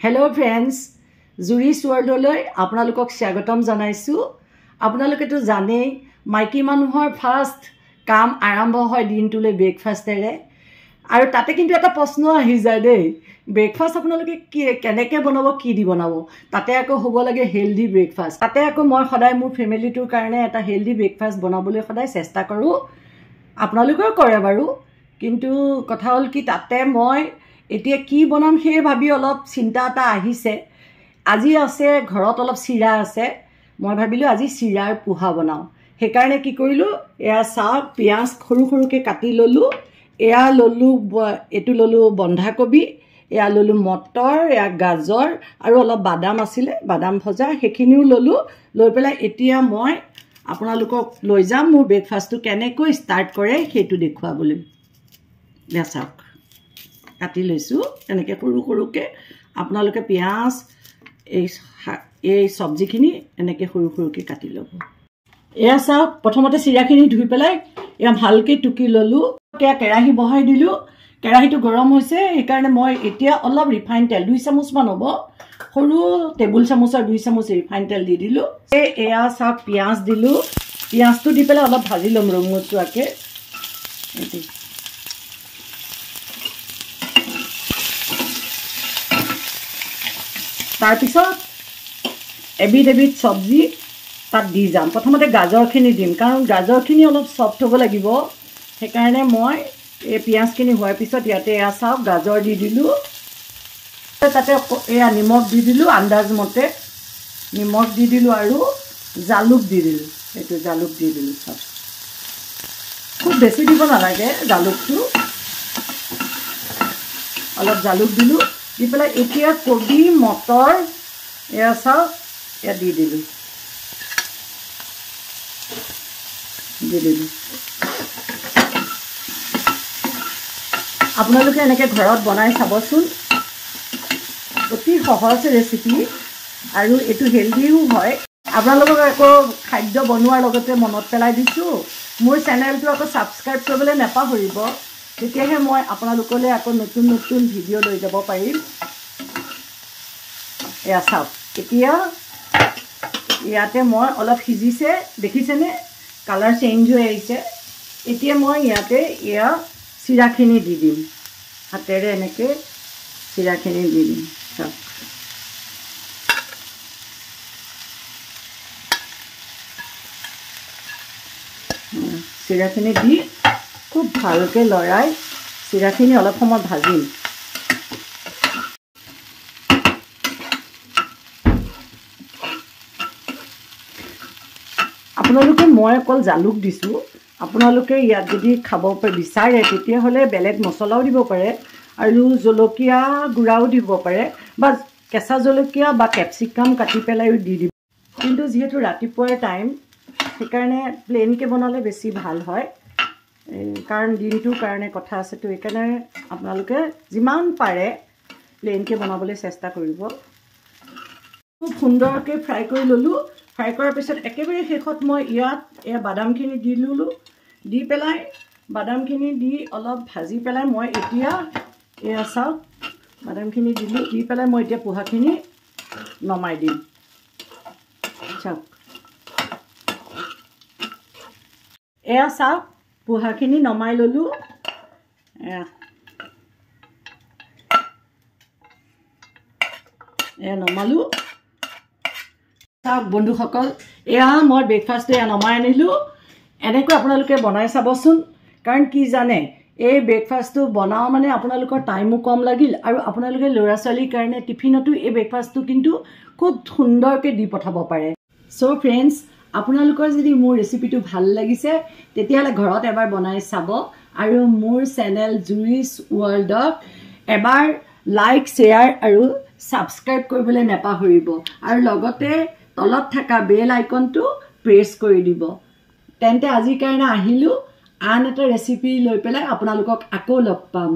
Hello friends, Zuri's Worldলৈ আপোনালোকক স্বাগতম জানাইছো। আপোনালোকে তো জানে মাইকী মানুহৰ ফাৰ্স্ট কাম আৰম্ভ হয় দিনটোলৈ ব্ৰেকফাষ্টেৰে আৰু তাতে কিন্তু এটা প্ৰশ্ন আহি যায় দেই ব্ৰেকফাষ্ট আপোনালোকে কেনেকৈ বনাব কি দি বনাব তাতে আকৌ হ'ব লাগে হেলদি ব্ৰেকফাষ্ট তাতে আকৌ মই সদায় মোৰ ফেমিলিটোৰ কাৰণে এটা হেলদি ব্ৰেকফাষ্ট বনাবলৈ সদায় চেষ্টা কৰোঁ আপোনালোকেও কৰে বাৰু কিন্তু কথা হ'ল কি তাতে মই এতিয়া কি বনাম সেই ভাবি অলপ চিন্তা এটা আহিছে আজি আছে ঘৰত অলপ চিৰা আছে মই ভাবিলোঁ আজি চিৰাৰ পোহা বনাওঁ সেইকাৰণে কি কৰিলোঁ এয়া চাহ পিঁয়াজ সৰু সৰুকৈ কাটি ল'লোঁ এয়া ল'লোঁ এইটো ল'লোঁ বন্ধাকবি এয়া ল'লোঁ মটৰ এয়া গাজৰ আৰু অলপ বাদাম আছিলে বাদাম ভজা সেইখিনিও ল'লোঁ লৈ পেলাই এতিয়া মই আপোনালোকক লৈ যাম মোৰ ব্ৰেকফাষ্টটো কেনেকৈ ষ্টাৰ্ট কৰে সেইটো দেখুৱাবলৈ এয়া চাওক কাটি লৈছোঁ এনেকৈ সৰু সৰুকৈ আপোনালোকে পিঁয়াজ এই চব্জিখিনি এনেকৈ সৰু সৰুকৈ কাটি ল'ব এয়া চাওক প্ৰথমতে চিৰাখিনি ধুই পেলাই এয়া ভালকৈ টুকি ল'লোঁ এয়া কেৰাহী বহাই দিলোঁ কেৰাহীটো গৰম হৈছে সেইকাৰণে মই এতিয়া অলপ ৰিফাইন তেল 2 চামুচমান হ'ব সৰু টেবুল চামুচৰ 2 চামুচ ৰিফাইন তেল দি দিলোঁ এয়া চাওক পিঁয়াজ দিলোঁ পিঁয়াজটো দি পেলাই অলপ ভাজি ল'ম ৰঙচুৱাকৈ তাৰপিছত এবিধ চব্জি তাত দি যাম প্ৰথমতে গাজৰখিনি দিম কাৰণ গাজৰখিনি অলপ চফ্ট হ'ব লাগিব সেইকাৰণে মই এই পিঁয়াজখিনি হোৱাৰ পিছত ইয়াতে এয়া চাওক গাজৰ দি দিলোঁ তাতে এয়া নিমখ দি দিলোঁ আন্দাজমতে নিমখ দি দিলোঁ আৰু জালুক দি দিলোঁ এইটো জালুক দি দিলোঁ চাওক খুব বেছি দিব নালাগে জালুকটো অলপ জালুক দিলোঁ দি পেলাই এতিয়া কবি মটৰ এয়া চাওক এয়া দি দিলোঁ আপোনালোকে এনেকৈ ঘৰত বনাই চাবচোন অতি সহজ ৰেচিপি আৰু এইটো হেল্ডিও হয় আপোনালোকক আকৌ খাদ্য বনোৱাৰ লগতে মনত পেলাই দিছোঁ মোৰ চেনেলটো আকৌ ছাবস্ক্ৰাইব কৰিবলৈ নাপাহৰিব তেতিয়াহে মই আপোনালোকলৈ আকৌ নতুন নতুন ভিডিঅ' লৈ যাব পাৰিম এয়া চাওক এতিয়া ইয়াতে মই অলপ সিজিছে দেখিছেনে কালাৰ চেঞ্জ হৈ আহিছে এতিয়া মই ইয়াতে এয়া চিৰাখিনি দি দিম হাতেৰে এনেকৈ চিৰাখিনি দি দিম চাওক চিৰাখিনি দি খুব ভালকৈ লৰাই চিৰাখিনি অলপ সময় ভাজিম আপোনালোকে মই অকল জালুক দিছোঁ আপোনালোকে ইয়াত যদি খাব বিচাৰে তেতিয়াহ'লে বেলেগ মছলাও দিব পাৰে আৰু জলকীয়া গুড়াও দিব পাৰে বা কেঁচা জলকীয়া বা কেপচিকাম কাটি পেলাইও দি দিব কিন্তু যিহেতু ৰাতিপুৱাৰ টাইম সেইকাৰণে প্লেইনকৈ বনালে বেছি ভাল হয় কাৰণ দিনটোৰ কাৰণে কথা আছেতো সেইকাৰণে আপোনালোকে যিমান পাৰে প্লেইনকৈ বনাবলৈ চেষ্টা কৰিব খুব সুন্দৰকৈ ফ্ৰাই কৰি ল'লোঁ ফ্ৰাই কৰাৰ পিছত একেবাৰে শেষত মই ইয়াত এয়া বাদামখিনি দি ল'লোঁ দি পেলাই বাদামখিনি দি অলপ ভাজি পেলাই মই এতিয়া এয়া চাওক বাদামখিনি দিলোঁ দি পেলাই মই এতিয়া পোহাখিনি নমাই দিম চাওক এয়া চাওক পোহাখিনি নমাই ল'লোঁ এয়া নমালোঁ চাওক বন্ধুসকল এয়া মই ব্ৰেকফাষ্টটো এয়া নমাই আনিলোঁ এনেকৈ আপোনালোকে বনাই চাবচোন কাৰণ কি জানে এই ব্ৰেকফাষ্টটো বনাওঁ মানে আপোনালোকৰ টাইমো কম লাগিল আৰু আপোনালোকে ল'ৰা ছোৱালীৰ কাৰণে টিফিনতো এই ব্ৰেকফাষ্টটো কিন্তু খুব সুন্দৰকৈ দি পঠাব পাৰে চ' ফ্ৰেণ্ডছ আপোনালোকৰ যদি মোৰ ৰেচিপিটো ভাল লাগিছে তেতিয়াহ'লে ঘৰত এবাৰ বনাই চাব আৰু মোৰ চেনেল জুৰিছ ৱৰ্ল্ডক এবাৰ লাইক শ্বেয়াৰ আৰু ছাবস্ক্ৰাইব কৰিবলৈ নাপাহৰিব আৰু লগতে তলত থকা বেল আইকনটো প্ৰেছ কৰি দিব তেন্তে আজিৰ কাৰণে আহিলোঁ আন এটা ৰেচিপি লৈ পেলাই আপোনালোকক আকৌ লগ পাম